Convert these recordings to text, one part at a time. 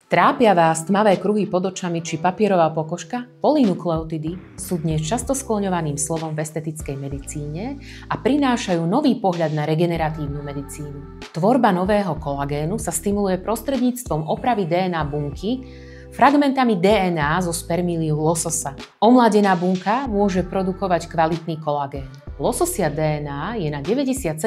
Trápia vás tmavé kruhy pod očami či papierová pokožka? Polynukleotidy sú dnes často skloňovaným slovom v estetickej medicíne a prinášajú nový pohľad na regeneratívnu medicínu. Tvorba nového kolagénu sa stimuluje prostredníctvom opravy DNA bunky fragmentami DNA zo spermíliu lososa. Omladená bunka môže produkovať kvalitný kolagén. Lososia DNA je na 97%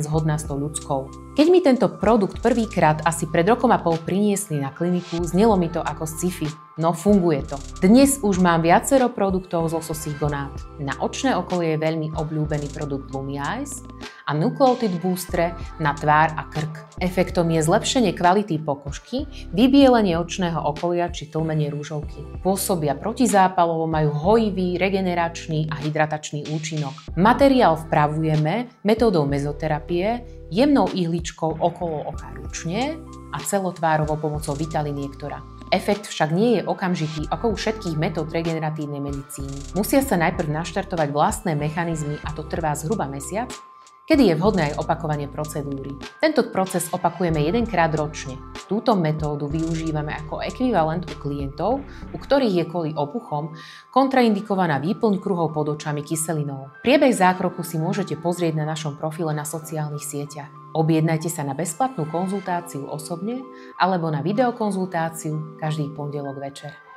zhodná s tou ľudskou. Keď mi tento produkt prvýkrát asi pred rokom a pol priniesli na kliniku, znelo mi to ako sci-fi. No funguje to. Dnes už mám viacero produktov z lososích gonát. Na očné okolie je veľmi obľúbený produkt Lumi-Eyes a Nucleotid Boostre na tvár a krk. Efektom je zlepšenie kvality pokožky, vybielenie očného okolia či tlmenie rúžovky. Pôsobia protizápalovo, majú hojivý, regeneračný a hydratačný účinok. Materiál vpravujeme metódou mezoterapie, jemnou ihličkou okolo oka ručne a celotvárovo pomocou vitaliniektora. Efekt však nie je okamžitý ako u všetkých metód regeneratívnej medicíny. Musia sa najprv naštartovať vlastné mechanizmy a to trvá zhruba mesiac, kedy je vhodné aj opakovanie procedúry. Tento proces opakujeme jedenkrát ročne. Túto metódu využívame ako ekvivalent u klientov, u ktorých je kvôli opuchom kontraindikovaná výplň kruhov pod očami kyselinou. Priebeh zákroku si môžete pozrieť na našom profile na sociálnych sieťach. Objednajte sa na bezplatnú konzultáciu osobne alebo na videokonzultáciu každý pondelok večer.